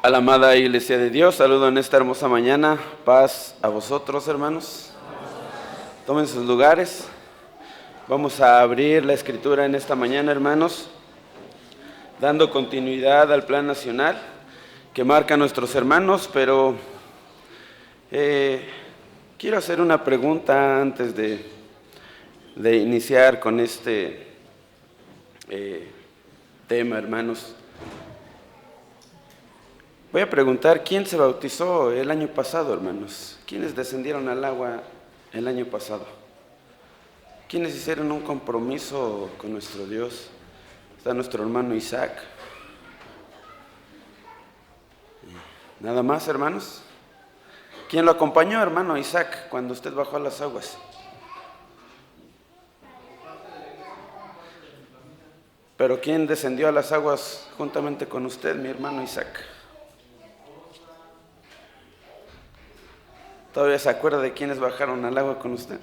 A la amada Iglesia de Dios, saludo en esta hermosa mañana, paz a vosotros, hermanos. Tomen sus lugares. Vamos a abrir la escritura en esta mañana, hermanos, dando continuidad al plan nacional que marca nuestros hermanos, pero quiero hacer una pregunta antes de iniciar con este tema, hermanos. Voy a preguntar, ¿quién se bautizó el año pasado, hermanos? ¿Quiénes descendieron al agua el año pasado? ¿Quiénes hicieron un compromiso con nuestro Dios? Está nuestro hermano Isaac. ¿Nada más, hermanos? ¿Quién lo acompañó, hermano Isaac, cuando usted bajó a las aguas? ¿Pero quién descendió a las aguas juntamente con usted, mi hermano Isaac? ¿Todavía se acuerda de quiénes bajaron al agua con usted?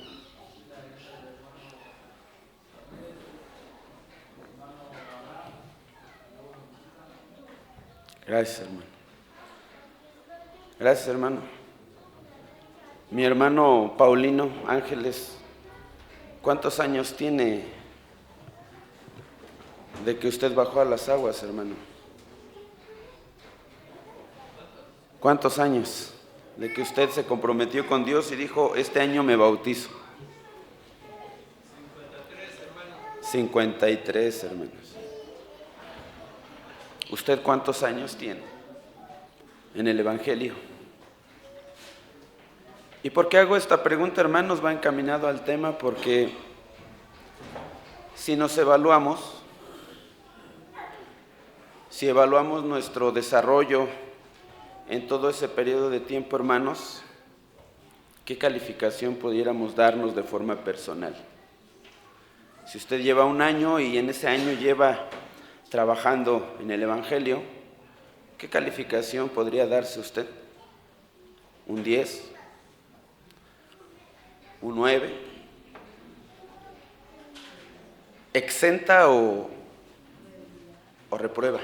Gracias, hermano. Gracias, hermano. Mi hermano Paulino Ángeles, ¿cuántos años tiene de que usted bajó a las aguas, hermano? ¿Cuántos años de que usted se comprometió con Dios y dijo, este año me bautizo? 53, hermanos. ¿Usted cuántos años tiene en el Evangelio? ¿Y por qué hago esta pregunta, hermanos? Va encaminado al tema porque si nos evaluamos, si evaluamos nuestro desarrollo en todo ese periodo de tiempo, hermanos, ¿qué calificación pudiéramos darnos de forma personal? Si usted lleva un año y en ese año lleva trabajando en el Evangelio, ¿qué calificación podría darse usted? ¿Un 10? ¿Un 9? ¿Exenta o reprueba?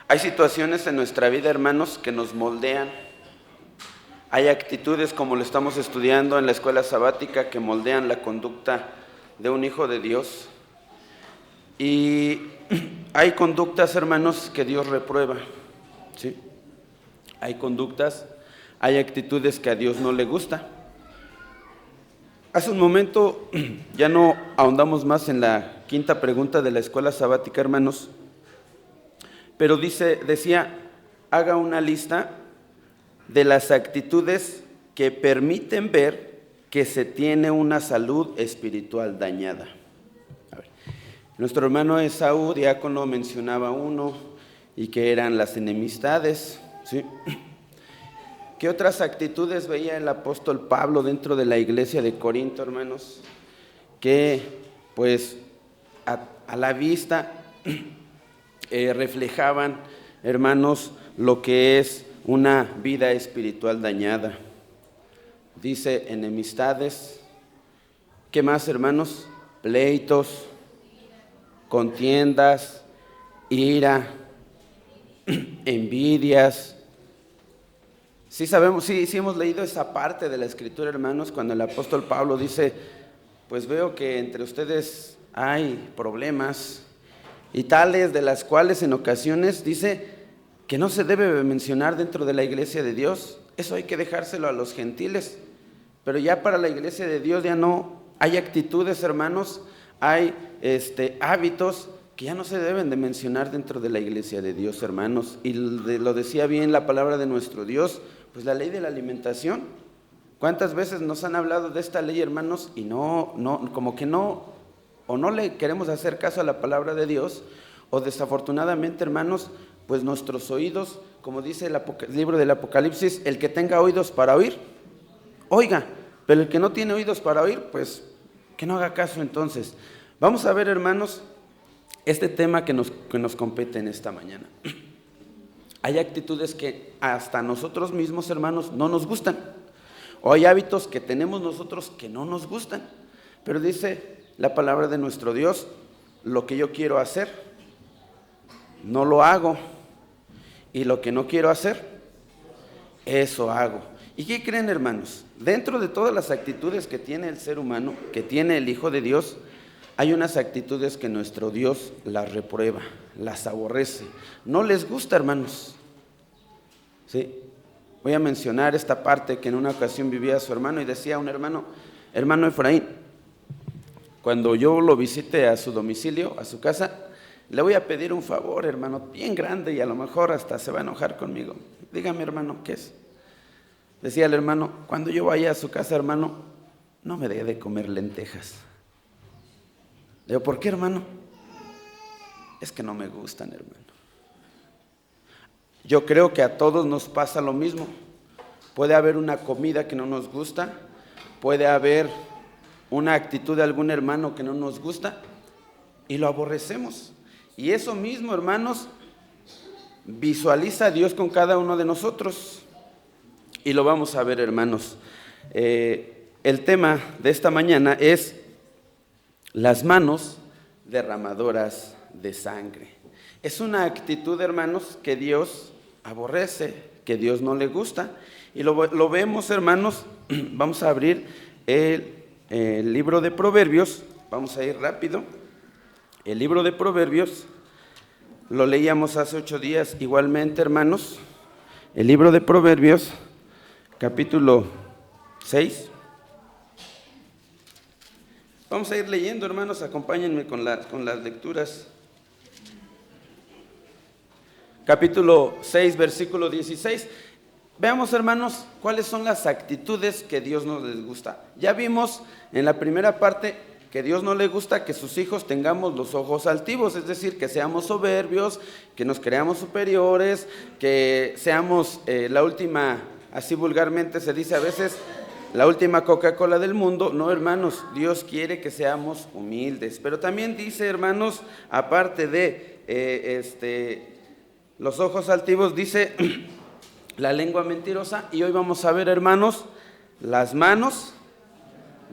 Hay situaciones en nuestra vida, hermanos, que nos moldean. Hay actitudes, como lo estamos estudiando en la escuela sabática, que moldean la conducta de un hijo de Dios. Y hay conductas, hermanos, que Dios reprueba, ¿sí? Hay conductas, hay actitudes que a Dios no le gusta. Hace un momento, ya no ahondamos más en la quinta pregunta de la escuela sabática, hermanos, pero decía, haga una lista de las actitudes que permiten ver que se tiene una salud espiritual dañada. A ver, nuestro hermano Esaú, diácono, mencionaba uno, y que eran las enemistades, ¿sí? ¿Qué otras actitudes veía el apóstol Pablo dentro de la iglesia de Corinto, hermanos? Que, pues, a la vista reflejaban, hermanos, lo que es una vida espiritual dañada. Dice enemistades. ¿Qué más, hermanos? Pleitos, contiendas, ira, envidias. Sí sabemos, sí hemos leído esa parte de la Escritura, hermanos, cuando el apóstol Pablo dice, pues veo que entre ustedes hay problemas, y tales de las cuales en ocasiones dice que no se debe mencionar dentro de la iglesia de Dios. Eso hay que dejárselo a los gentiles, pero ya para la iglesia de Dios ya no. Hay actitudes, hermanos, hay hábitos que ya no se deben de mencionar dentro de la iglesia de Dios, hermanos. Y lo decía bien la palabra de nuestro Dios, pues la ley de la alimentación. ¿Cuántas veces nos han hablado de esta ley, hermanos? Y como que no, o no le queremos hacer caso a la palabra de Dios, o desafortunadamente, hermanos, pues nuestros oídos, como dice el libro del Apocalipsis, el que tenga oídos para oír, oiga, pero el que no tiene oídos para oír, pues que no haga caso entonces. Vamos a ver, hermanos, este tema que nos compete en esta mañana. Hay actitudes que hasta nosotros mismos, hermanos, no nos gustan, o hay hábitos que tenemos nosotros que no nos gustan, pero dice la palabra de nuestro Dios, lo que yo quiero hacer, no lo hago, y lo que no quiero hacer, eso hago. ¿Y qué creen, hermanos? Dentro de todas las actitudes que tiene el ser humano, que tiene el Hijo de Dios, hay unas actitudes que nuestro Dios las reprueba, las aborrece. No les gusta, hermanos. ¿Sí? Voy a mencionar esta parte que en una ocasión vivía su hermano y decía un hermano Efraín, cuando yo lo visite a su domicilio, a su casa, le voy a pedir un favor, hermano, bien grande, y a lo mejor hasta se va a enojar conmigo. Dígame, hermano, ¿qué es? Decía el hermano, cuando yo vaya a su casa, hermano, no me dé de comer lentejas. Le digo, ¿por qué, hermano? Es que no me gustan, hermano. Yo creo que a todos nos pasa lo mismo. Puede haber una comida que no nos gusta, puede haber una actitud de algún hermano que no nos gusta y lo aborrecemos. Y eso mismo, hermanos, visualiza a Dios con cada uno de nosotros. Y lo vamos a ver, hermanos. El tema de esta mañana es las manos derramadoras de sangre. Es una actitud, hermanos, que Dios aborrece, que Dios no le gusta. Y lo vemos, hermanos. Vamos a abrir el libro de Proverbios. Vamos a ir rápido. El libro de Proverbios, lo leíamos hace 8 días igualmente, hermanos. El libro de Proverbios, capítulo 6. Vamos a ir leyendo, hermanos, acompáñenme con las lecturas. Capítulo 6, versículo 16. Veamos, hermanos, cuáles son las actitudes que Dios no les gusta. Ya vimos en la primera parte que Dios no le gusta que sus hijos tengamos los ojos altivos, es decir, que seamos soberbios, que nos creamos superiores, que seamos la última, así vulgarmente se dice a veces, la última Coca-Cola del mundo. No, hermanos, Dios quiere que seamos humildes. Pero también dice, hermanos, aparte de los ojos altivos, dice la lengua mentirosa. Y hoy vamos a ver, hermanos, las manos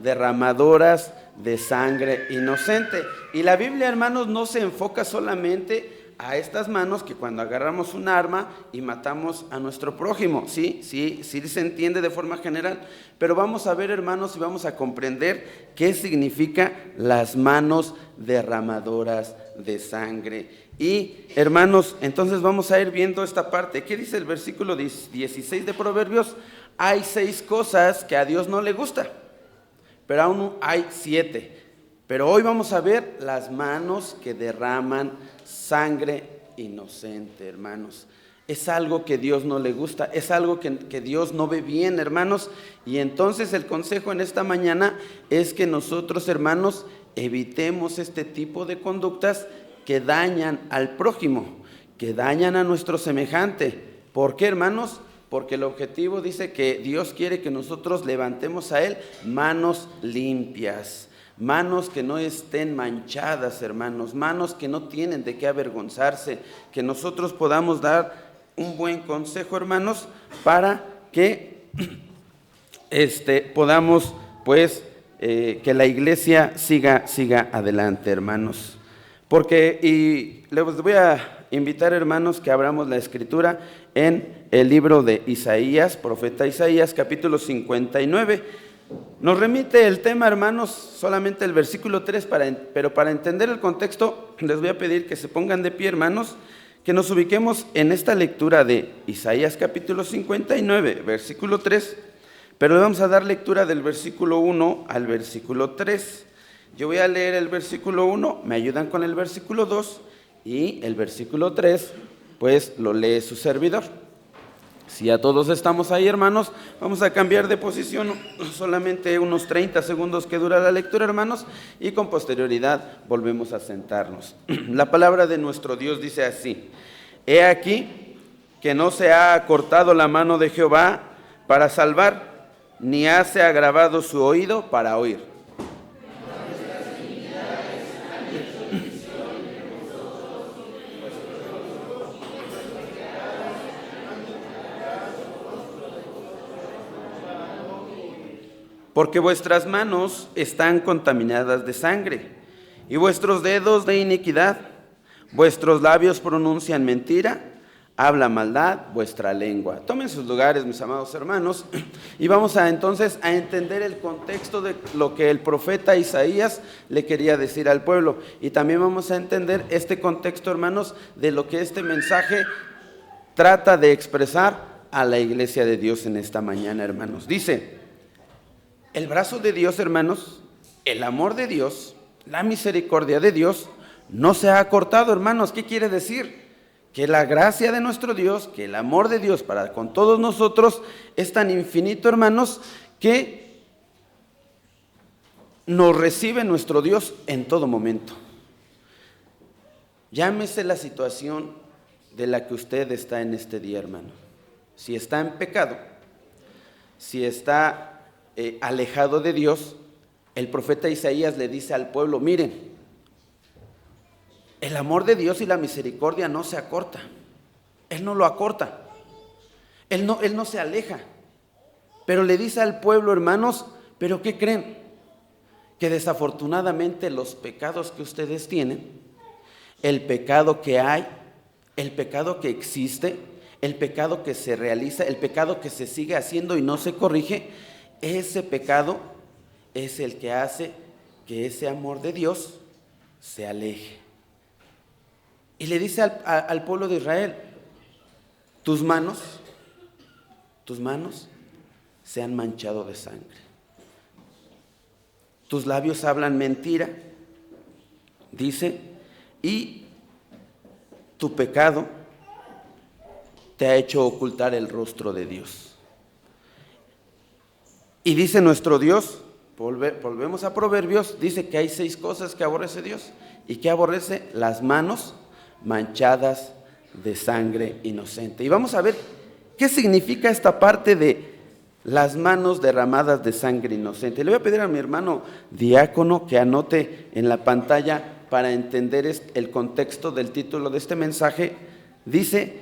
derramadoras de sangre inocente. Y la Biblia, hermanos, no se enfoca solamente a estas manos que cuando agarramos un arma y matamos a nuestro prójimo. Sí se entiende de forma general, pero vamos a ver, hermanos, y vamos a comprender qué significa las manos derramadoras de sangre. Y, hermanos, entonces vamos a ir viendo esta parte. ¿Qué dice el versículo 16 de Proverbios? Hay 6 cosas que a Dios no le gusta, pero aún hay 7. Pero hoy vamos a ver las manos que derraman sangre inocente, hermanos. Es algo que Dios no le gusta, es algo que Dios no ve bien, hermanos. Y entonces el consejo en esta mañana es que nosotros, hermanos, evitemos este tipo de conductas que dañan al prójimo, que dañan a nuestro semejante. ¿Por qué, hermanos? Porque el objetivo dice que Dios quiere que nosotros levantemos a Él manos limpias. Manos que no estén manchadas, hermanos, manos que no tienen de qué avergonzarse, que nosotros podamos dar un buen consejo, hermanos, para que podamos, pues, que la iglesia siga adelante, hermanos. Porque, y les voy a invitar, hermanos, que abramos la escritura en el libro de Isaías, profeta Isaías, capítulo 59. Nos remite el tema, hermanos, solamente el versículo 3, pero para entender el contexto les voy a pedir que se pongan de pie, hermanos, que nos ubiquemos en esta lectura de Isaías capítulo 59, versículo 3, pero le vamos a dar lectura del versículo 1 al versículo 3. Yo voy a leer el versículo 1, me ayudan con el versículo 2 y el versículo 3, pues lo lee su servidor. Si ya todos estamos ahí, hermanos, vamos a cambiar de posición solamente unos 30 segundos que dura la lectura, hermanos, y con posterioridad volvemos a sentarnos. La palabra de nuestro Dios dice así: He aquí que no se ha acortado la mano de Jehová para salvar, ni hace agravado su oído para oír. Porque vuestras manos están contaminadas de sangre, y vuestros dedos de iniquidad. Vuestros labios pronuncian mentira, habla maldad vuestra lengua. Tomen sus lugares, mis amados hermanos, y vamos entonces a entender el contexto de lo que el profeta Isaías le quería decir al pueblo. Y también vamos a entender este contexto, hermanos, de lo que este mensaje trata de expresar a la iglesia de Dios en esta mañana, hermanos. Dice, el brazo de Dios, hermanos, el amor de Dios, la misericordia de Dios, no se ha acortado, hermanos. ¿Qué quiere decir? Que la gracia de nuestro Dios, que el amor de Dios para con todos nosotros es tan infinito, hermanos, que nos recibe nuestro Dios en todo momento. Llámese la situación de la que usted está en este día, hermano. Si está en pecado, si está alejado de Dios, el profeta Isaías le dice al pueblo, miren, el amor de Dios y la misericordia no se acorta. Él no lo acorta. Él no se aleja. Pero le dice al pueblo, hermanos, ¿pero qué creen? Que desafortunadamente los pecados que ustedes tienen, el pecado que hay, el pecado que existe, el pecado que se realiza, el pecado que se sigue haciendo y no se corrige, ese pecado es el que hace que ese amor de Dios se aleje. Y le dice al pueblo de Israel, tus manos se han manchado de sangre. Tus labios hablan mentira, dice, y tu pecado te ha hecho ocultar el rostro de Dios. Y dice nuestro Dios, volvemos a Proverbios, dice que hay 6 cosas que aborrece Dios. ¿Y qué aborrece? Las manos manchadas de sangre inocente. Y vamos a ver qué significa esta parte de las manos derramadas de sangre inocente. Le voy a pedir a mi hermano diácono que anote en la pantalla para entender el contexto del título de este mensaje. Dice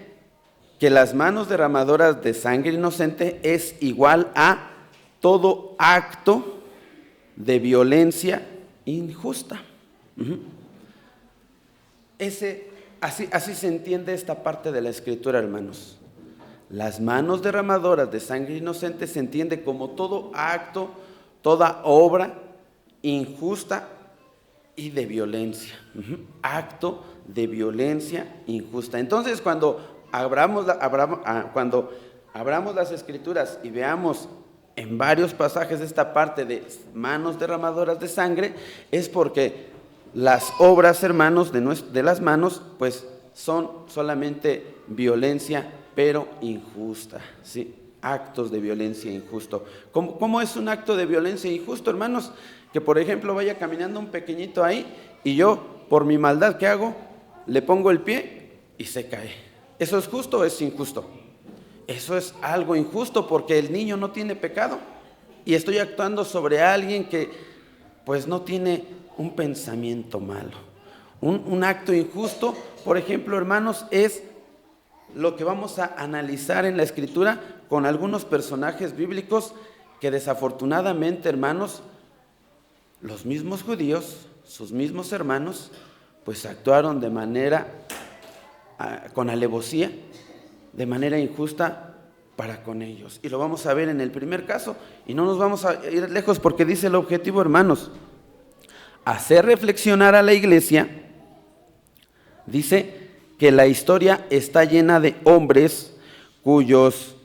que las manos derramadoras de sangre inocente es igual a todo acto de violencia injusta. Así se entiende esta parte de la Escritura, hermanos. Las manos derramadoras de sangre inocente se entiende como todo acto, toda obra injusta y de violencia. Acto de violencia injusta. Entonces, cuando abramos las Escrituras y veamos en varios pasajes esta parte de manos derramadoras de sangre, es porque las obras, hermanos, de las manos, pues son solamente violencia, pero injusta, ¿sí? Actos de violencia injusto. ¿Cómo es un acto de violencia injusto, hermanos? Que, por ejemplo, vaya caminando un pequeñito ahí y yo, por mi maldad, ¿qué hago? Le pongo el pie y se cae. ¿Eso es justo o es injusto? Eso es algo injusto porque el niño no tiene pecado y estoy actuando sobre alguien que, pues, no tiene un pensamiento malo. Un acto injusto, por ejemplo, hermanos, es lo que vamos a analizar en la Escritura con algunos personajes bíblicos que desafortunadamente, hermanos, los mismos judíos, sus mismos hermanos, pues actuaron de manera, con alevosía, de manera injusta para con ellos. Y lo vamos a ver en el primer caso, y no nos vamos a ir lejos porque dice el objetivo, hermanos, hacer reflexionar a la iglesia. Dice que la historia está llena de hombres cuyas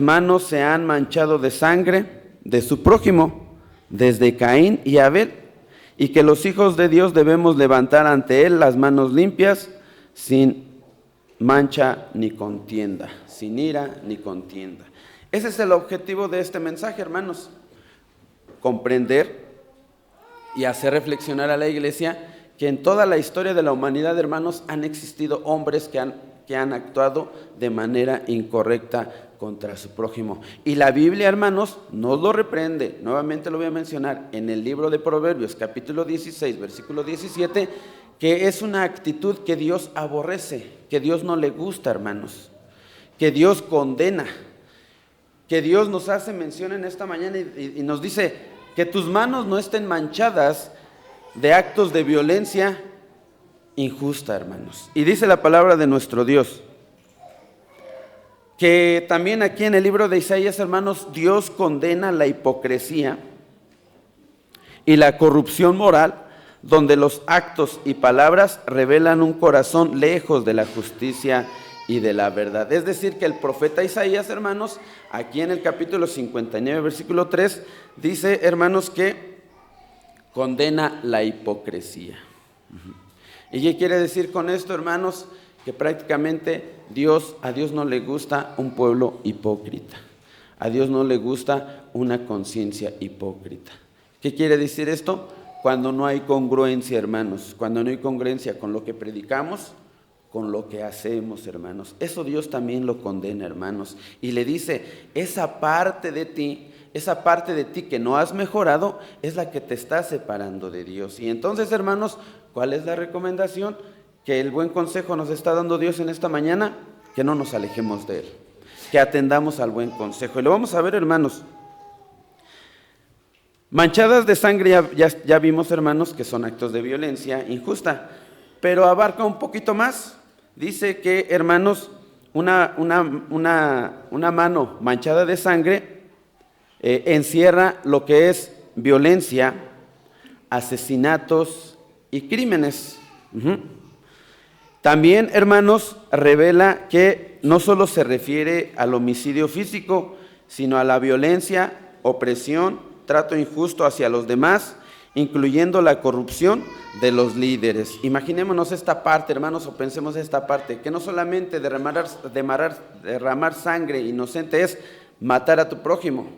manos se han manchado de sangre de su prójimo, desde Caín y Abel, y que los hijos de Dios debemos levantar ante él las manos limpias, sin mancha ni contienda, sin ira ni contienda. Ese es el objetivo de este mensaje, hermanos, comprender y hacer reflexionar a la iglesia que en toda la historia de la humanidad, hermanos, han existido hombres que han actuado de manera incorrecta contra su prójimo. Y la Biblia, hermanos, nos lo reprende. Nuevamente lo voy a mencionar en el libro de Proverbios, capítulo 16, versículo 17, que es una actitud que Dios aborrece, que Dios no le gusta, hermanos, que Dios condena, que Dios nos hace mención en esta mañana y nos dice que tus manos no estén manchadas de actos de violencia injusta, hermanos. Y dice la palabra de nuestro Dios, que también aquí en el libro de Isaías, hermanos, Dios condena la hipocresía y la corrupción moral, donde los actos y palabras revelan un corazón lejos de la justicia y de la verdad. Es decir, que el profeta Isaías, hermanos, aquí en el capítulo 59, versículo 3, dice, hermanos, que condena la hipocresía. ¿Y qué quiere decir con esto, hermanos? Que prácticamente a Dios no le gusta un pueblo hipócrita. A Dios no le gusta una conciencia hipócrita. ¿Qué quiere decir esto? Cuando no hay congruencia, hermanos, cuando no hay congruencia con lo que predicamos, con lo que hacemos, hermanos. Eso Dios también lo condena, hermanos. Y le dice, esa parte de ti que no has mejorado, es la que te está separando de Dios. Y entonces, hermanos, ¿cuál es la recomendación? Que el buen consejo nos está dando Dios en esta mañana, que no nos alejemos de Él, que atendamos al buen consejo. Y lo vamos a ver, hermanos. Manchadas de sangre, ya vimos, hermanos, que son actos de violencia injusta, pero abarca un poquito más. Dice que, hermanos, una mano manchada de sangre encierra lo que es violencia, asesinatos y crímenes. También, hermanos, revela que no solo se refiere al homicidio físico, sino a la violencia, opresión, trato injusto hacia los demás, incluyendo la corrupción de los líderes. Imaginémonos esta parte, hermanos, o pensemos esta parte, que no solamente derramar sangre inocente es matar a tu prójimo,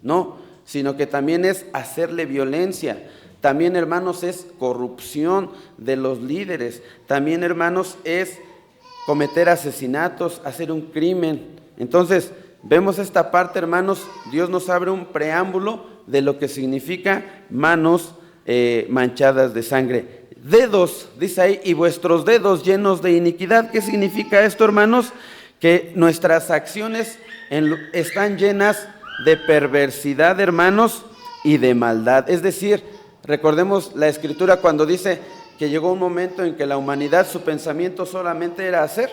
no, sino que también es hacerle violencia. También, hermanos, es corrupción de los líderes. También, hermanos, es cometer asesinatos, hacer un crimen. Entonces, vemos esta parte, hermanos, Dios nos abre un preámbulo de lo que significa manos manchadas de sangre. Dedos, dice ahí, y vuestros dedos llenos de iniquidad. ¿Qué significa esto, hermanos? Que nuestras acciones están llenas de perversidad, hermanos, y de maldad. Es decir, recordemos la Escritura cuando dice que llegó un momento en que la humanidad, su pensamiento solamente era hacer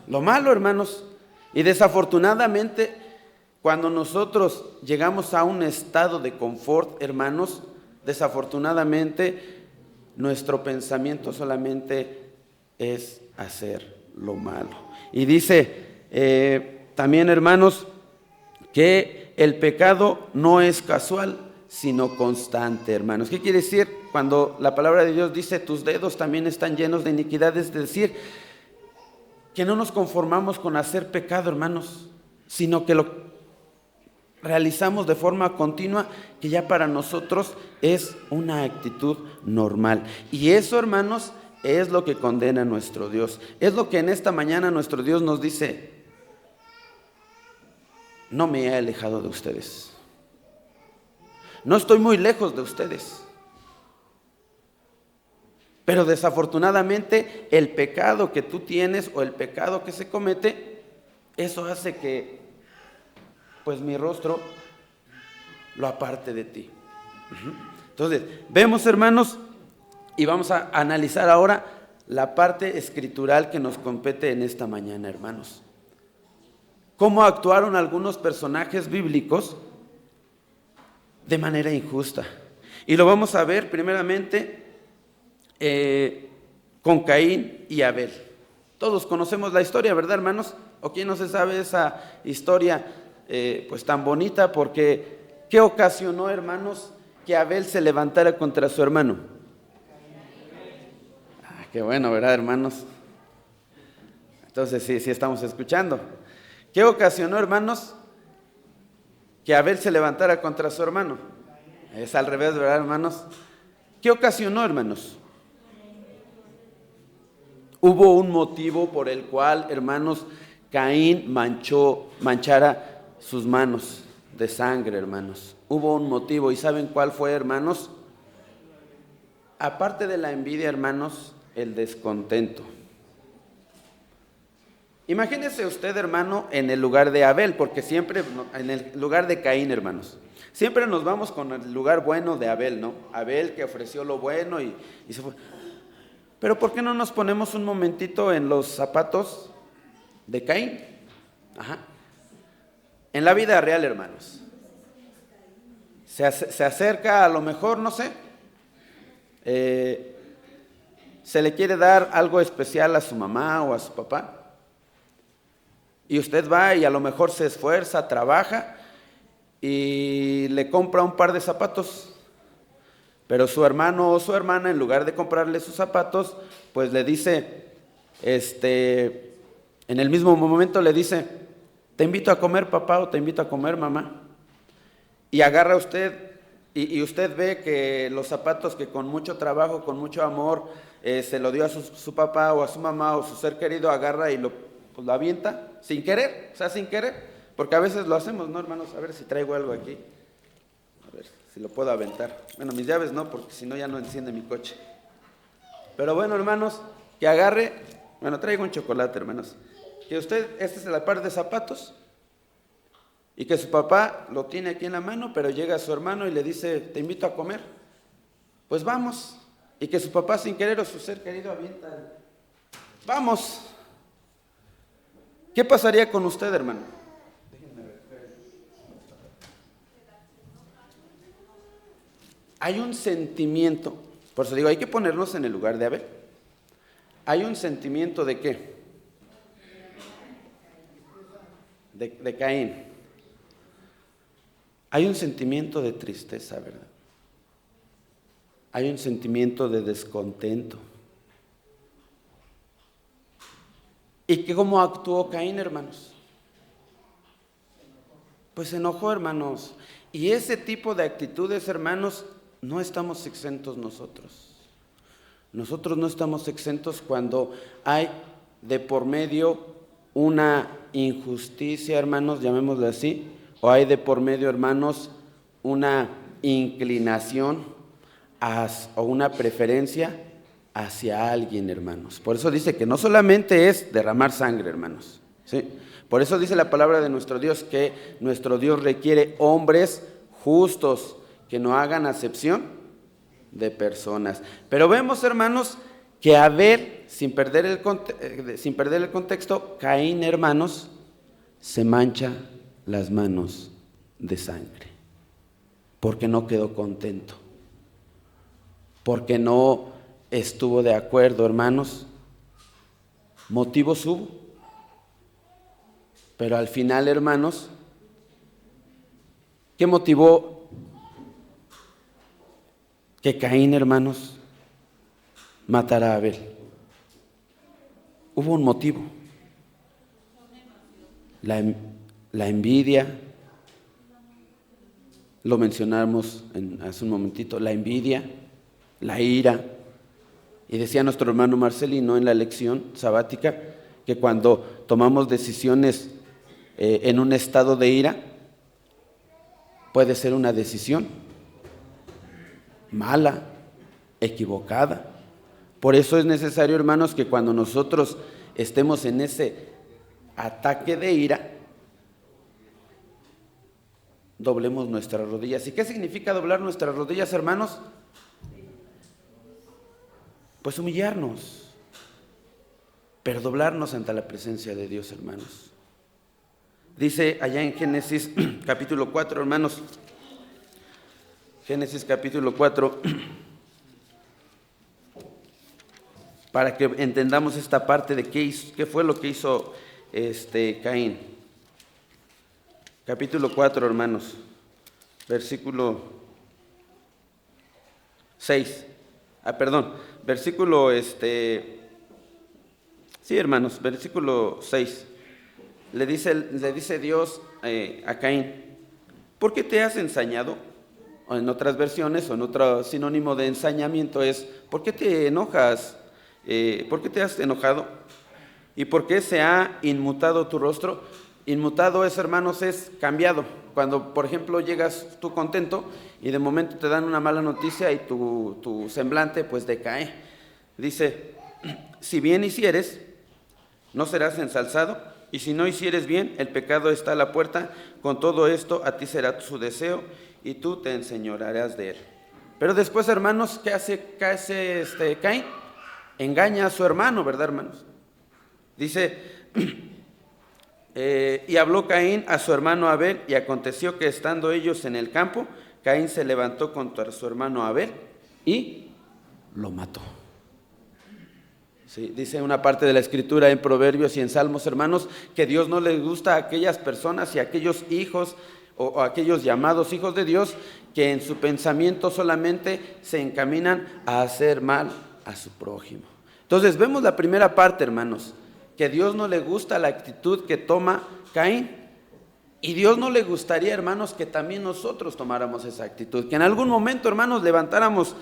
lo malo, hermanos. Y desafortunadamente, cuando nosotros llegamos a un estado de confort, hermanos, desafortunadamente nuestro pensamiento solamente es hacer lo malo. Y dice también, hermanos, que el pecado no es casual, sino constante, hermanos. ¿Qué quiere decir? Cuando la palabra de Dios dice, tus dedos también están llenos de iniquidad, es decir, que no nos conformamos con hacer pecado, hermanos, sino que lo realizamos de forma continua, que ya para nosotros es una actitud normal. Y eso, hermanos, es lo que condena a nuestro Dios. Es lo que en esta mañana nuestro Dios nos dice: no me he alejado de ustedes. No estoy muy lejos de ustedes. Pero desafortunadamente el pecado que tú tienes o el pecado que se comete, eso hace que pues mi rostro lo aparte de ti. Entonces, vemos, hermanos, y vamos a analizar ahora la parte escritural que nos compete en esta mañana, hermanos. Cómo actuaron algunos personajes bíblicos de manera injusta. Y lo vamos a ver primeramente con Caín y Abel. Todos conocemos la historia, ¿verdad, hermanos? ¿O quién no se sabe esa historia pues tan bonita? Porque ¿qué ocasionó, hermanos, que Abel se levantara contra su hermano? Qué bueno, ¿verdad, hermanos? Entonces sí estamos escuchando. ¿Qué ocasionó, hermanos, que Abel se levantara contra su hermano? Es al revés, ¿verdad, hermanos? ¿Qué ocasionó, hermanos? Hubo un motivo por el cual, hermanos, Caín manchara sus manos de sangre, hermanos. Hubo un motivo, ¿y saben cuál fue, hermanos? Aparte de la envidia, hermanos, el descontento. Imagínese usted, hermano, en el lugar de Abel, porque siempre, en el lugar de Caín, hermanos, siempre nos vamos con el lugar bueno de Abel, ¿no? Abel que ofreció lo bueno y se fue. Pero ¿por qué no nos ponemos un momentito en los zapatos de Caín? Ajá. En la vida real, hermanos, se acerca a lo mejor, no sé, se le quiere dar algo especial a su mamá o a su papá. Y usted va y a lo mejor se esfuerza, trabaja y le compra un par de zapatos. Pero su hermano o su hermana, en lugar de comprarle sus zapatos, pues le dice, en el mismo momento le dice, te invito a comer, papá, o te invito a comer, mamá. Y agarra usted, y usted ve que los zapatos que con mucho trabajo, con mucho amor, se lo dio a su papá o a su mamá o su ser querido, agarra y lo avienta, sin querer, o sea, sin querer, porque a veces lo hacemos, ¿no, hermanos? A ver si traigo algo aquí, a ver si lo puedo aventar. Bueno, mis llaves no, porque si no ya no enciende mi coche. Pero bueno, hermanos, que agarre, bueno, traigo un chocolate, hermanos, que usted, este es el par de zapatos, y que su papá lo tiene aquí en la mano, pero llega su hermano y le dice, te invito a comer, pues vamos, y que su papá sin querer o su ser querido avienta, vamos. ¿Qué pasaría con usted, hermano? Hay un sentimiento, por eso digo, hay que ponernos en el lugar de Abel. Hay un sentimiento de ¿qué? De Caín. Hay un sentimiento de tristeza, ¿verdad? Hay un sentimiento de descontento. ¿Y cómo actuó Caín, hermanos? Pues se enojó, hermanos. Y ese tipo de actitudes, hermanos, no estamos exentos nosotros. Nosotros no estamos exentos cuando hay de por medio una injusticia, hermanos, llamémoslo así, o hay de por medio, hermanos, una inclinación o una preferencia hacia alguien, hermanos. Por eso dice que no solamente es derramar sangre, hermanos, ¿sí? Por eso dice la palabra de nuestro Dios que nuestro Dios requiere hombres justos que no hagan acepción de personas. Pero vemos, hermanos, que Abel, sin perder el contexto, Caín, hermanos, se mancha las manos de sangre, porque no quedó contento, porque no estuvo de acuerdo, hermanos. Motivos hubo, pero al final, hermanos, ¿qué motivó que Caín, hermanos, matara a Abel? Hubo un motivo. La envidia, lo mencionamos hace un momentito, la envidia, la ira. Y decía nuestro hermano Marcelino en la lección sabática que cuando tomamos decisiones en un estado de ira, puede ser una decisión mala, equivocada. Por eso es necesario, hermanos, que cuando nosotros estemos en ese ataque de ira, doblemos nuestras rodillas. ¿Y qué significa doblar nuestras rodillas, hermanos? Pues humillarnos, pero doblarnos ante la presencia de Dios, hermanos. Dice allá en Génesis capítulo 4, hermanos, Génesis capítulo 4, para que entendamos esta parte de qué fue lo que hizo Caín. Capítulo 4, hermanos, versículo 6. Versículo, sí, hermanos, versículo 6. Le dice Dios a Caín, ¿por qué te has ensañado? O en otras versiones, o en otro sinónimo de ensañamiento es, ¿por qué te enojas? ¿Por qué te has enojado? ¿Y por qué se ha inmutado tu rostro? Inmutado es, hermanos, es cambiado. Cuando, por ejemplo, llegas tú contento y de momento te dan una mala noticia y tu semblante pues decae. Dice, si bien hicieres, no serás ensalzado, y si no hicieres bien, el pecado está a la puerta. Con todo esto, a ti será su deseo y tú te enseñorearás de él. Pero después, hermanos, ¿qué hace Caín? Engaña a su hermano, ¿verdad, hermanos? Dice, Y habló Caín a su hermano Abel, y aconteció que estando ellos en el campo, Caín se levantó contra su hermano Abel y lo mató. Sí, dice una parte de la Escritura en Proverbios y en Salmos, hermanos, que Dios no le gusta a aquellas personas y a aquellos hijos o aquellos llamados hijos de Dios que en su pensamiento solamente se encaminan a hacer mal a su prójimo. Entonces vemos la primera parte, hermanos, que Dios no le gusta la actitud que toma Caín, y Dios no le gustaría, hermanos, que también nosotros tomáramos esa actitud, que en algún momento, hermanos, levantáramos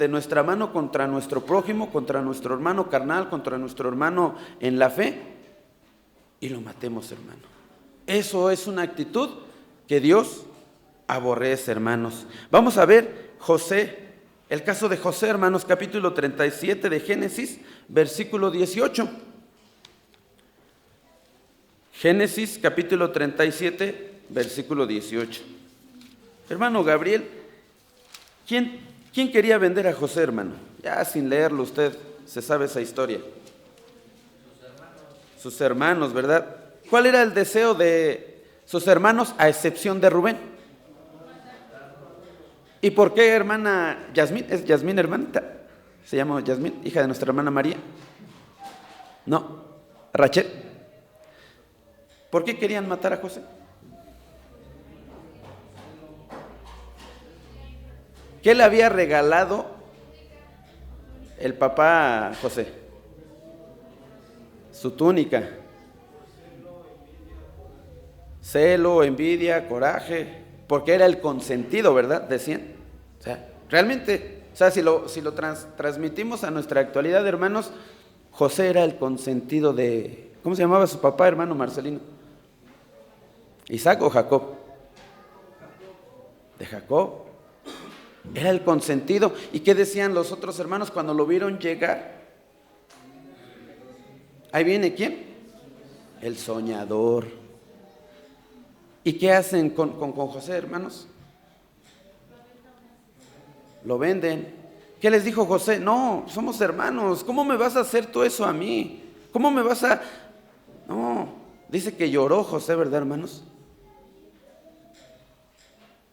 nuestra mano contra nuestro prójimo, contra nuestro hermano carnal, contra nuestro hermano en la fe, y lo matemos, hermano. Eso es una actitud que Dios aborrece, hermanos. Vamos a ver José, el caso de José, hermanos, capítulo 37 de Génesis, versículo 18. Génesis capítulo 37, versículo 18. Hermano Gabriel, ¿quién quería vender a José, hermano? Ya sin leerlo usted se sabe esa historia. Sus hermanos, ¿verdad? ¿Cuál era el deseo de sus hermanos a excepción de Rubén? ¿Y por qué, hermana Yasmín? ¿Es Yasmín, hermanita? ¿Se llama Yasmín, hija de nuestra hermana María? No, Rachel. ¿Por qué querían matar a José? ¿Qué le había regalado el papá a José? Su túnica. Celo, envidia, coraje, porque era el consentido, ¿verdad? Decían. O sea, realmente, o sea, si lo transmitimos a nuestra actualidad, hermanos, José era el consentido de, ¿cómo se llamaba su papá, hermano Marcelino? ¿Isaac o Jacob? De Jacob. Era el consentido. ¿Y qué decían los otros hermanos cuando lo vieron llegar? Ahí viene ¿quién? El soñador. ¿Y qué hacen con José, hermanos? Lo venden. ¿Qué les dijo José? No, somos hermanos. ¿Cómo me vas a hacer tú eso a mí? ¿Cómo me vas a...? No, dice que lloró José, ¿verdad, hermanos?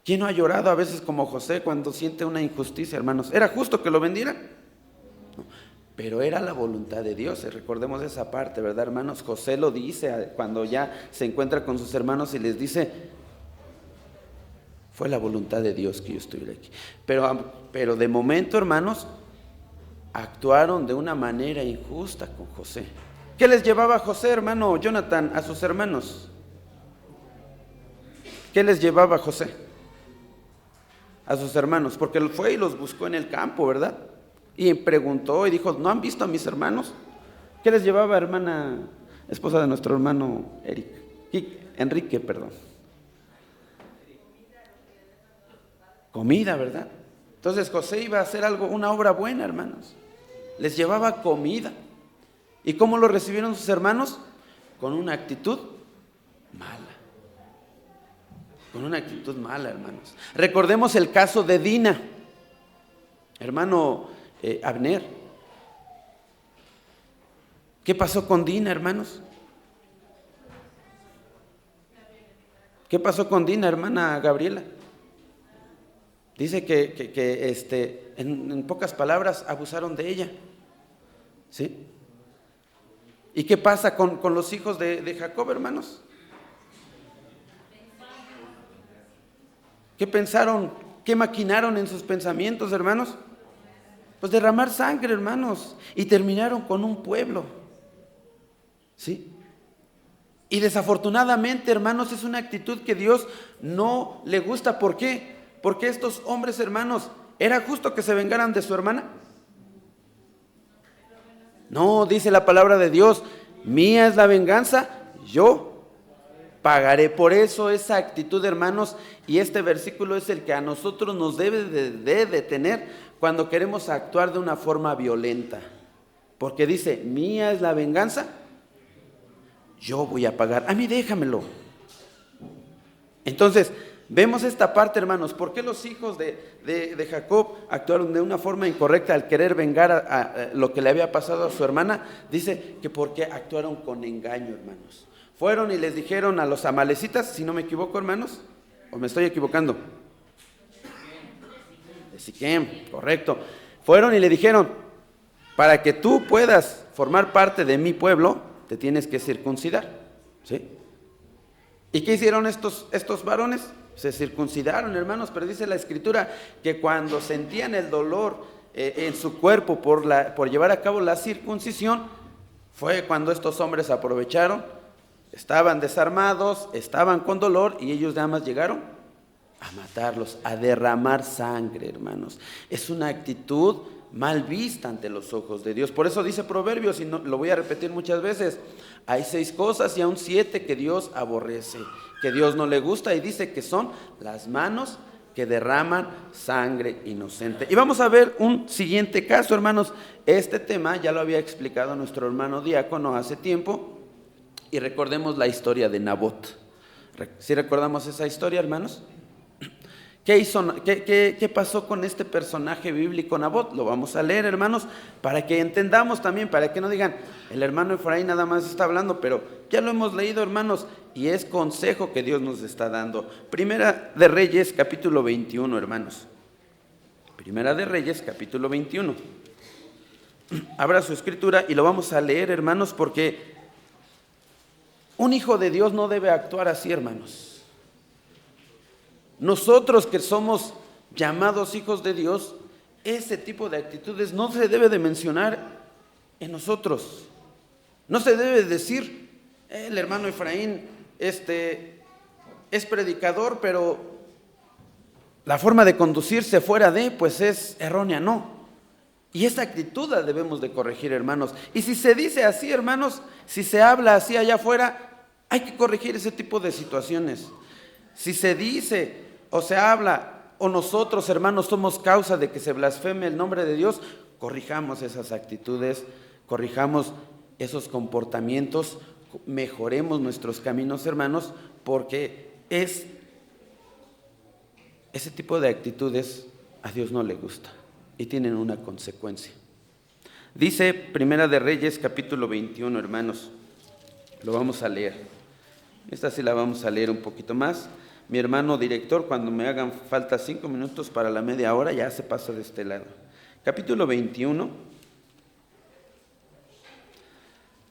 ¿Quién no ha llorado a veces como José cuando siente una injusticia, hermanos? ¿Era justo que lo vendieran? No, pero era la voluntad de Dios. Recordemos esa parte, ¿verdad, hermanos? José lo dice cuando ya se encuentra con sus hermanos y les dice: fue la voluntad de Dios que yo estuviera aquí. Pero de momento, hermanos, actuaron de una manera injusta con José. ¿Qué les llevaba José, hermano Jonathan, a sus hermanos? ¿Qué les llevaba José a sus hermanos? Porque él fue y los buscó en el campo, ¿verdad? Y preguntó y dijo: ¿no han visto a mis hermanos? ¿Qué les llevaba, hermana, esposa de nuestro hermano Enrique, perdón? Comida, ¿verdad? Entonces José iba a hacer una obra buena, hermanos. Les llevaba comida. ¿Y cómo lo recibieron sus hermanos? Con una actitud mala. Con una actitud mala, hermanos. Recordemos el caso de Dina, hermano Abner. ¿Qué pasó con Dina, hermanos? ¿Qué pasó con Dina, hermana Gabriela? Dice que en pocas palabras abusaron de ella. ¿Sí? ¿Y qué pasa con los hijos de Jacob, hermanos? ¿Qué pensaron? ¿Qué maquinaron en sus pensamientos, hermanos? Pues derramar sangre, hermanos, y terminaron con un pueblo. ¿Sí? Y desafortunadamente, hermanos, es una actitud que Dios no le gusta. ¿Por qué? Porque estos hombres, hermanos, ¿era justo que se vengaran de su hermana? No, dice la palabra de Dios: mía es la venganza, yo pagaré. Por eso esa actitud, hermanos, y este versículo es el que a nosotros nos debe de detener cuando queremos actuar de una forma violenta. Porque dice: mía es la venganza, yo voy a pagar, a mí déjamelo. Entonces, vemos esta parte, hermanos. ¿Por qué los hijos de Jacob actuaron de una forma incorrecta al querer vengar a lo que le había pasado a su hermana? Dice que porque actuaron con engaño, hermanos. Fueron y les dijeron a los amalecitas, si no me equivoco, hermanos, o me estoy equivocando. De Siquem, correcto. Fueron y le dijeron, para que tú puedas formar parte de mi pueblo, te tienes que circuncidar. ¿Sí? ¿Y qué hicieron estos varones? Se circuncidaron, hermanos, pero dice la Escritura que cuando sentían el dolor en su cuerpo por llevar a cabo la circuncisión, fue cuando estos hombres aprovecharon, estaban desarmados, estaban con dolor y ellos nada más llegaron a matarlos, a derramar sangre, hermanos. Es una actitud mal vista ante los ojos de Dios. Por eso dice Proverbios, y no, lo voy a repetir muchas veces, hay 6 cosas y aún 7 que Dios aborrece, que Dios no le gusta, y dice que son las manos que derraman sangre inocente. Y vamos a ver un siguiente caso, hermanos. Este tema ya lo había explicado nuestro hermano diácono hace tiempo, y recordemos la historia de Nabot. ¿Sí recordamos esa historia, hermanos? ¿Qué pasó con este personaje bíblico Nabot? Lo vamos a leer, hermanos, para que entendamos también, para que no digan, el hermano Efraín nada más está hablando, pero ya lo hemos leído, hermanos, y es consejo que Dios nos está dando. Primera de Reyes, capítulo 21, hermanos. Primera de Reyes, capítulo 21. Abra su escritura y lo vamos a leer, hermanos, porque un hijo de Dios no debe actuar así, hermanos. Nosotros que somos llamados hijos de Dios, ese tipo de actitudes no se debe de mencionar en nosotros. No se debe decir, el hermano Efraín es predicador, pero la forma de conducirse fuera de, pues es errónea, no. Y esa actitud la debemos de corregir, hermanos. Y si se dice así, hermanos, si se habla así allá afuera, hay que corregir ese tipo de situaciones. Si se dice o se habla, o nosotros, hermanos, somos causa de que se blasfeme el nombre de Dios, corrijamos esas actitudes, corrijamos esos comportamientos, mejoremos nuestros caminos, hermanos, porque ese tipo de actitudes a Dios no le gusta y tienen una consecuencia. Dice Primera de Reyes, capítulo 21, hermanos, lo vamos a leer. Esta sí la vamos a leer un poquito más. Mi hermano director, cuando me hagan falta 5 minutos para la media hora, ya se pasa de este lado. Capítulo 21,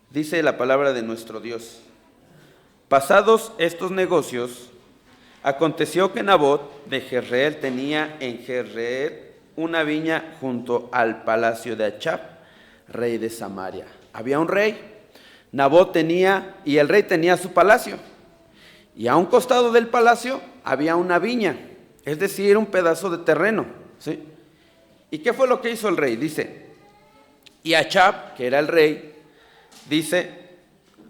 dice la palabra de nuestro Dios. Pasados estos negocios, aconteció que Nabot de Jezreel tenía en Jezreel una viña junto al palacio de Achab, rey de Samaria. Había un rey, Nabot tenía, y el rey tenía su palacio. Y a un costado del palacio había una viña, es decir, un pedazo de terreno, ¿sí? ¿Y qué fue lo que hizo el rey? Dice, y Achab, que era el rey, dice,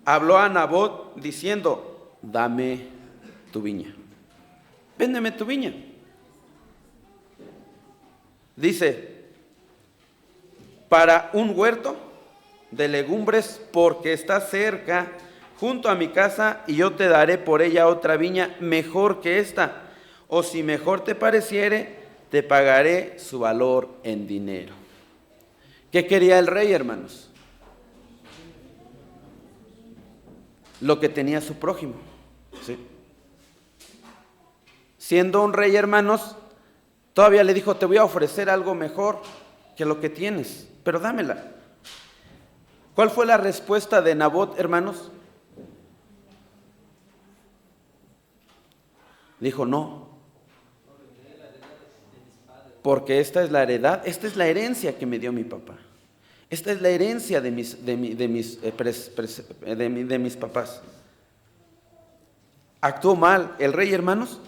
habló a Nabot diciendo, dame tu viña, véndeme tu viña. Dice, para un huerto de legumbres, porque está cerca junto a mi casa, y yo te daré por ella otra viña mejor que esta, o si mejor te pareciere, te pagaré su valor en dinero. ¿Qué quería el rey, hermanos? Lo que tenía su prójimo, ¿sí? Siendo un rey, hermanos, todavía le dijo, te voy a ofrecer algo mejor que lo que tienes, pero dámela. ¿Cuál fue la respuesta de Nabot, hermanos? Dijo, no, porque esta es la heredad, esta es la herencia que me dio mi papá. Esta es la herencia de mis papás. ¿Actuó mal el rey, hermanos?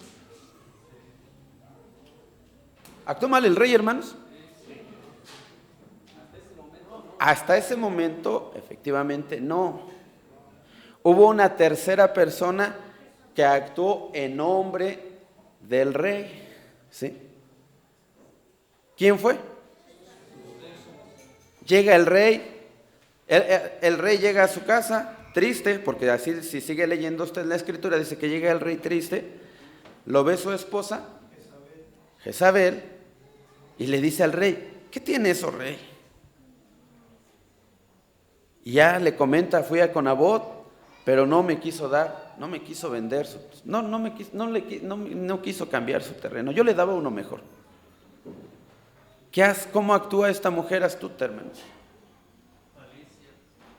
¿Actuó mal el rey, hermanos? Hasta ese momento, efectivamente, no. Hubo una tercera persona que actuó en nombre del rey, ¿sí? ¿Quién fue? Llega el rey, el rey llega a su casa triste, porque así si sigue leyendo usted la escritura, dice que llega el rey triste, lo ve su esposa, Jezabel, y le dice al rey, ¿qué tiene eso, rey? Y ya le comenta, fui a con Nabot, pero no me quiso dar, no me quiso vender, no quiso cambiar su terreno. Yo le daba uno mejor. ¿Cómo actúa esta mujer astuta, hermanos?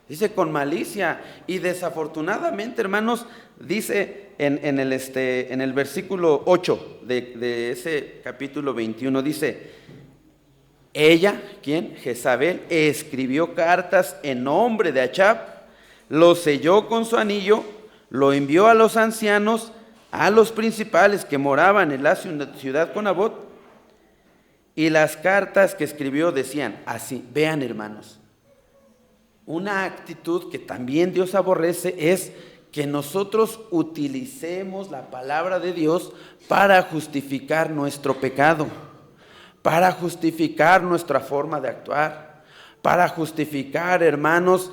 Dice con malicia, y desafortunadamente, hermanos, dice en el versículo 8 de ese capítulo 21, dice: ella, ¿quién? Jezabel, escribió cartas en nombre de Achab, lo selló con su anillo, lo envió a los ancianos, a los principales que moraban en la ciudad con Nabot, y las cartas que escribió decían así. Vean, hermanos, una actitud que también Dios aborrece es que nosotros utilicemos la palabra de Dios para justificar nuestro pecado, para justificar nuestra forma de actuar, para justificar, hermanos,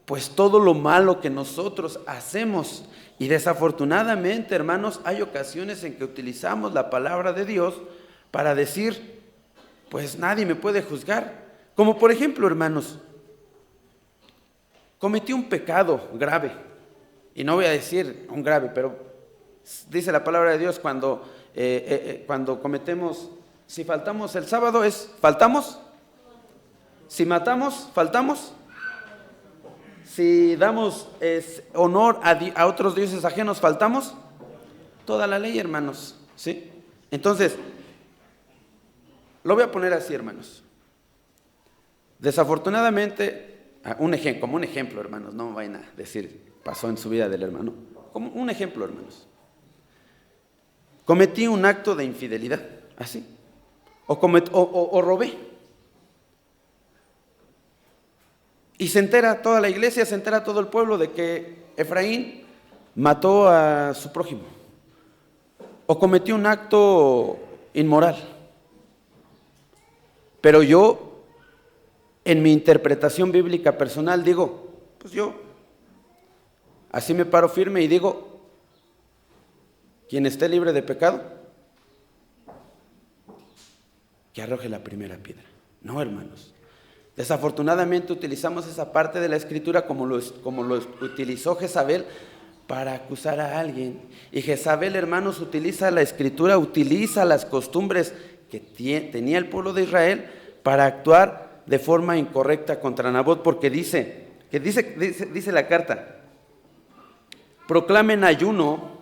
pues todo lo malo que nosotros hacemos. Y desafortunadamente, hermanos, hay ocasiones en que utilizamos la palabra de Dios para decir, pues nadie me puede juzgar. Como por ejemplo, hermanos, cometí un pecado grave, y no voy a decir un grave, pero dice la palabra de Dios cuando cometemos, si faltamos el sábado faltamos, si matamos, faltamos, si damos honor a otros dioses ajenos, faltamos. Toda la ley, hermanos, ¿sí? Entonces, lo voy a poner así, hermanos. Desafortunadamente, como un ejemplo, hermanos, no me vayan a decir, pasó en su vida del hermano. Como un ejemplo, hermanos. Cometí un acto de infidelidad, así. O robé. Y se entera toda la iglesia, se entera todo el pueblo de que Efraín mató a su prójimo. O cometió un acto inmoral. Pero yo, en mi interpretación bíblica personal, digo, pues yo así me paro firme y digo, quien esté libre de pecado, que arroje la primera piedra. No, hermanos. Desafortunadamente utilizamos esa parte de la Escritura como lo utilizó Jezabel para acusar a alguien. Y Jezabel, hermanos, utiliza la Escritura, utiliza las costumbres que tenía el pueblo de Israel para actuar de forma incorrecta contra Nabot, porque dice la carta: proclamen ayuno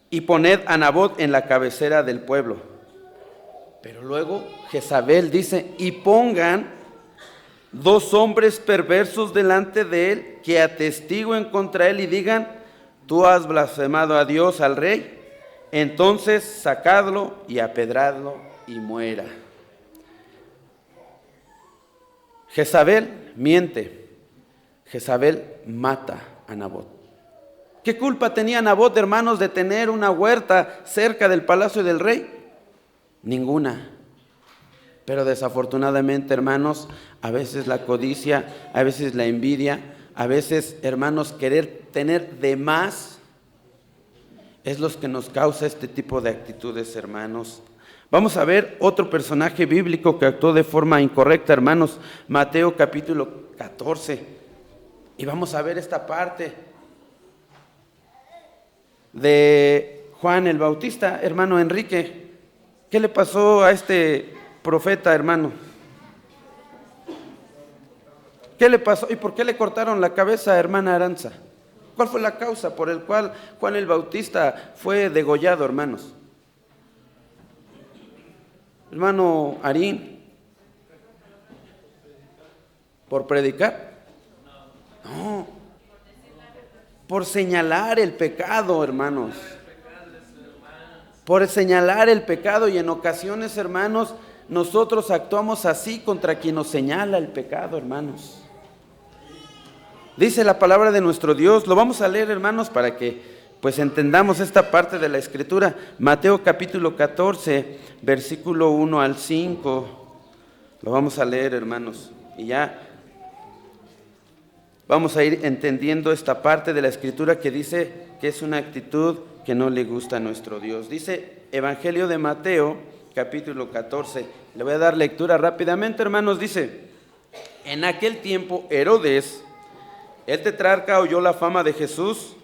y poned a Nabot en la cabecera del pueblo. Pero luego Jezabel dice: y pongan 2 hombres perversos delante de él, que atestiguen contra él y digan: tú has blasfemado a Dios, al rey. Entonces sacadlo y apedradlo y muera. Jezabel miente. Jezabel mata a Nabot. ¿Qué culpa tenía Nabot, hermanos, de tener una huerta cerca del palacio del rey? Ninguna. Pero desafortunadamente, hermanos, a veces la codicia, a veces la envidia, a veces, hermanos, querer tener de más es lo que nos causa este tipo de actitudes, hermanos. Vamos a ver otro personaje bíblico que actuó de forma incorrecta, hermanos. Mateo capítulo 14. Y vamos a ver esta parte de Juan el Bautista, hermano Enrique. ¿Qué le pasó a este profeta, hermano? ¿Qué le pasó? ¿Y por qué le cortaron la cabeza, hermana Aranza? ¿Cuál fue la causa por el cual Juan el Bautista fue degollado, hermanos? Hermano Arín, ¿por predicar? No, por señalar el pecado, hermanos. Por señalar el pecado, y en ocasiones, hermanos, nosotros actuamos así contra quien nos señala el pecado, hermanos. Dice la palabra de nuestro Dios, lo vamos a leer, hermanos, para que pues entendamos esta parte de la Escritura. Mateo capítulo 14, versículo 1 al 5. Lo vamos a leer, hermanos, y ya vamos a ir entendiendo esta parte de la Escritura que dice que es una actitud que no le gusta a nuestro Dios. Dice Evangelio de Mateo, capítulo 14. Le voy a dar lectura rápidamente, hermanos. Dice: en aquel tiempo Herodes El tetrarca oyó la fama de Jesús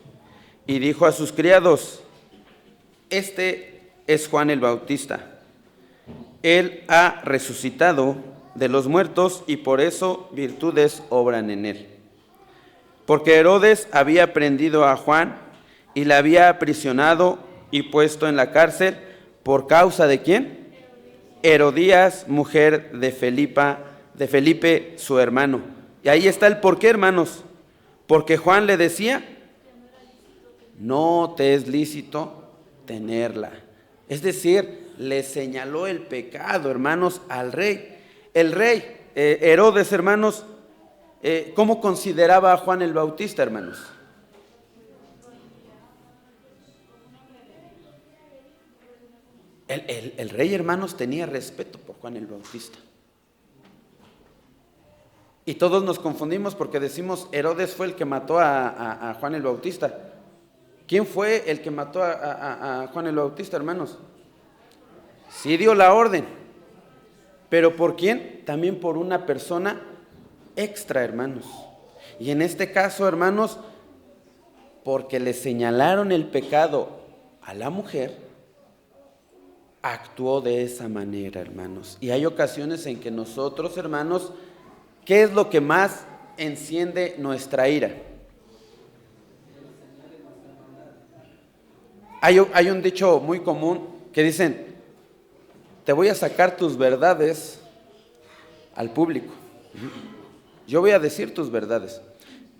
y dijo a sus criados: este es Juan el Bautista. Él ha resucitado de los muertos y por eso virtudes obran en él. Porque Herodes había prendido a Juan y le había aprisionado y puesto en la cárcel por causa de ¿quién? Herodías, mujer de Felipe, su hermano. Y ahí está el por qué, hermanos. Porque Juan le decía: no te es lícito tenerla. Es decir, le señaló el pecado, hermanos, al rey. El rey, Herodes, hermanos, ¿cómo consideraba a Juan el Bautista, hermanos? El rey, hermanos, tenía respeto por Juan el Bautista. Y todos nos confundimos porque decimos Herodes fue el que mató a Juan el Bautista. ¿Quién fue el que mató a Juan el Bautista, hermanos? Sí dio la orden, pero ¿por quién? También por una persona extra, hermanos. Y en este caso, hermanos, porque le señalaron el pecado a la mujer, actuó de esa manera, hermanos. Y hay ocasiones en que nosotros, hermanos, ¿qué es lo que más enciende nuestra ira? Hay un dicho muy común que dicen: te voy a sacar tus verdades al público. Yo voy a decir tus verdades.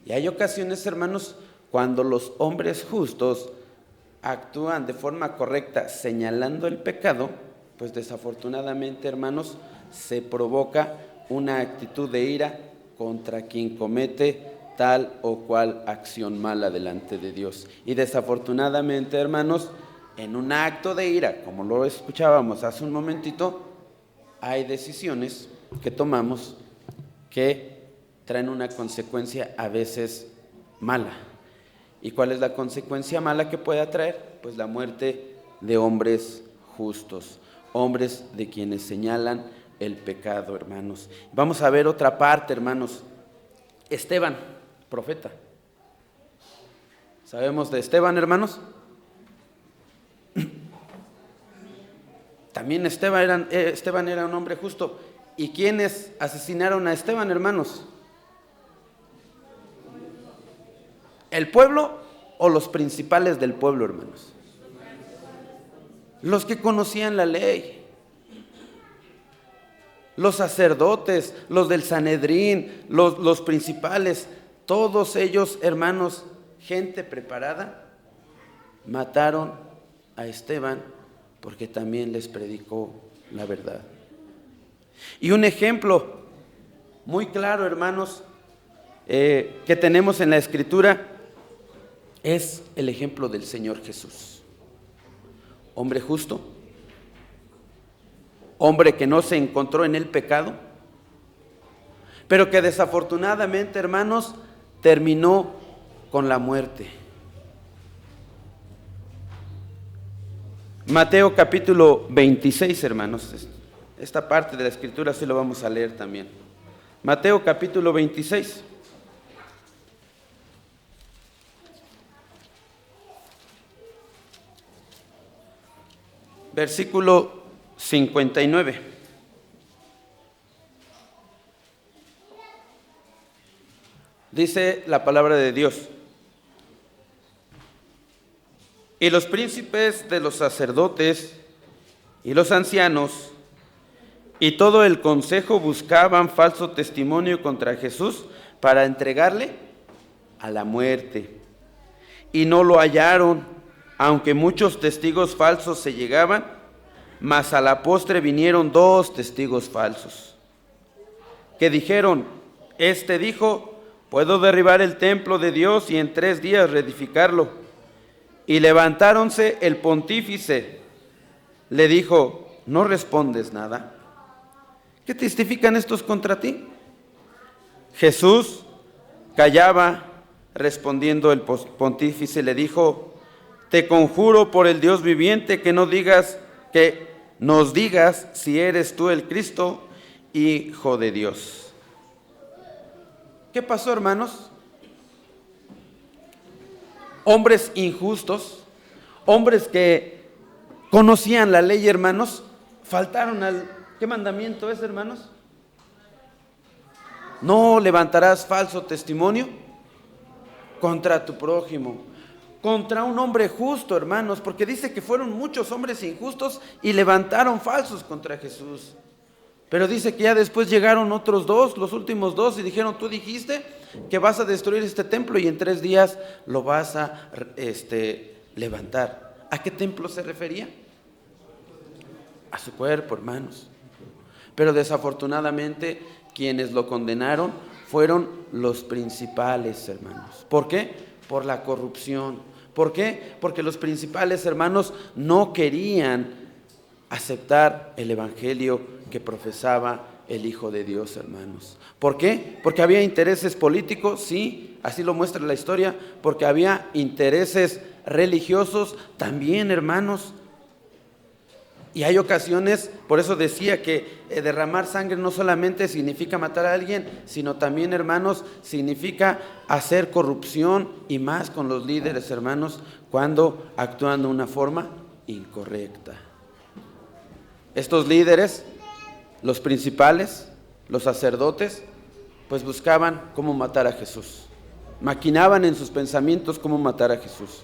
Y hay ocasiones, hermanos, cuando los hombres justos actúan de forma correcta señalando el pecado, pues desafortunadamente, hermanos, se provoca una actitud de ira contra quien comete tal o cual acción mala delante de Dios. Y desafortunadamente, hermanos, en un acto de ira, como lo escuchábamos hace un momentito, hay decisiones que tomamos que traen una consecuencia a veces mala. ¿Y cuál es la consecuencia mala que puede traer? Pues la muerte de hombres justos, hombres de quienes señalan el pecado, hermanos. Vamos a ver otra parte, hermanos. Esteban, profeta. ¿Sabemos de Esteban, hermanos? También Esteban era un hombre justo. ¿Y quiénes asesinaron a Esteban, hermanos? ¿El pueblo o los principales del pueblo, hermanos? Los que conocían la ley. Los sacerdotes, los del Sanedrín, los principales, todos ellos, hermanos, gente preparada, mataron a Esteban porque también les predicó la verdad. Y un ejemplo muy claro, hermanos, que tenemos en la Escritura es el ejemplo del Señor Jesús. Hombre justo, hombre que no se encontró en el pecado, pero que desafortunadamente, hermanos, terminó con la muerte. Mateo capítulo 26, hermanos. Esta parte de la Escritura sí lo vamos a leer también. Mateo capítulo 26. Versículo 59. Dice la palabra de Dios: y los príncipes de los sacerdotes y los ancianos y todo el consejo buscaban falso testimonio contra Jesús para entregarle a la muerte. Y no lo hallaron, aunque muchos testigos falsos se llegaban, mas a la postre vinieron 2 testigos falsos, que dijeron: este dijo, puedo derribar el templo de Dios y en 3 días reedificarlo. Y levantáronse, el pontífice le dijo: ¿no respondes nada? ¿Qué testifican estos contra ti? Jesús callaba. Respondiendo el pontífice le dijo: te conjuro por el Dios viviente que nos digas si eres tú el Cristo, Hijo de Dios. ¿Qué pasó, hermanos? hombres injustos, hombres que conocían la ley, hermanos, faltaron al... ¿Qué mandamiento es, hermanos? No levantarás falso testimonio contra tu prójimo, contra un hombre justo, hermanos, porque dice que fueron muchos hombres injustos y levantaron falsos contra Jesús. Pero dice que ya después llegaron otros dos, los últimos dos, y dijeron: tú dijiste que vas a destruir este templo y en 3 días lo vas a levantar. ¿A qué templo se refería? A su cuerpo, hermanos. Pero desafortunadamente quienes lo condenaron fueron los principales, hermanos. ¿Por qué? Por la corrupción. ¿Por qué? Porque los principales, hermanos, no querían aceptar el evangelio que profesaba el Hijo de Dios, hermanos. ¿Por qué? Porque había intereses políticos, sí, así lo muestra la historia, porque había intereses religiosos también, hermanos. Y hay ocasiones, por eso decía que derramar sangre no solamente significa matar a alguien, sino también, hermanos, significa hacer corrupción, y más con los líderes, hermanos, cuando actúan de una forma incorrecta. Estos líderes, los principales, los sacerdotes, pues buscaban cómo matar a Jesús. Maquinaban en sus pensamientos cómo matar a Jesús.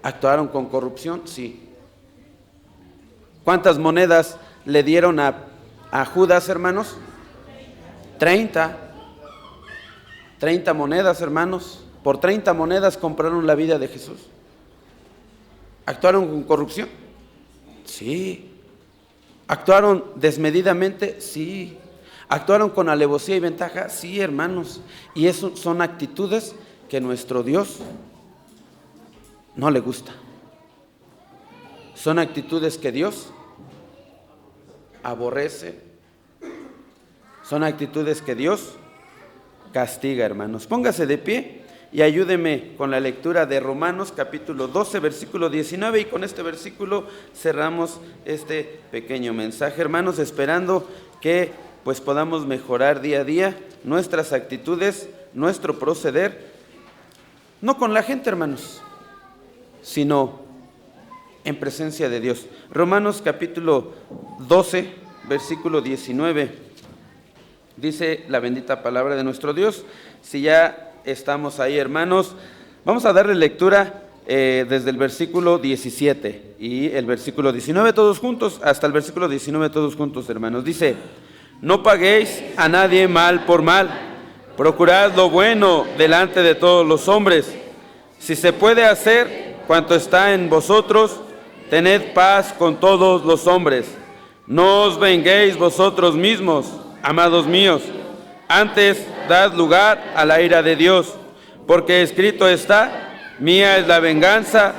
¿Actuaron con corrupción? Sí. ¿Cuántas monedas le dieron a Judas, hermanos? 30 monedas, hermanos. Por 30 monedas compraron la vida de Jesús. ¿Actuaron con corrupción? Sí. ¿Actuaron desmedidamente? Sí. ¿Actuaron con alevosía y ventaja? Sí, hermanos. Y eso son actitudes que nuestro Dios no le gusta. Son actitudes que Dios aborrece. Son actitudes que Dios castiga, hermanos. Póngase de pie y ayúdeme con la lectura de Romanos capítulo 12, versículo 19, y con este versículo cerramos este pequeño mensaje, hermanos, esperando que pues podamos mejorar día a día nuestras actitudes, nuestro proceder, no con la gente, hermanos, sino en presencia de Dios. Romanos capítulo 12, versículo 19, dice la bendita palabra de nuestro Dios. Si ya estamos ahí, hermanos, vamos a darle lectura desde el versículo 17 y el versículo 19 todos juntos, hasta el versículo 19 todos juntos, hermanos. Dice: no paguéis a nadie mal por mal, procurad lo bueno delante de todos los hombres. Si se puede hacer cuanto está en vosotros, tened paz con todos los hombres. No os venguéis vosotros mismos, amados míos, antes dad lugar a la ira de Dios, porque escrito está: mía es la venganza,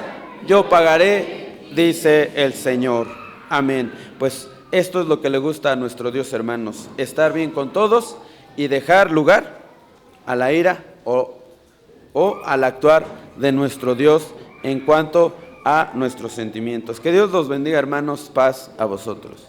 yo pagaré, dice el Señor. Amén. Pues esto es lo que le gusta a nuestro Dios, hermanos: estar bien con todos y dejar lugar a la ira o al actuar de nuestro Dios en cuanto a nuestros sentimientos. Que Dios los bendiga, hermanos. Paz a vosotros.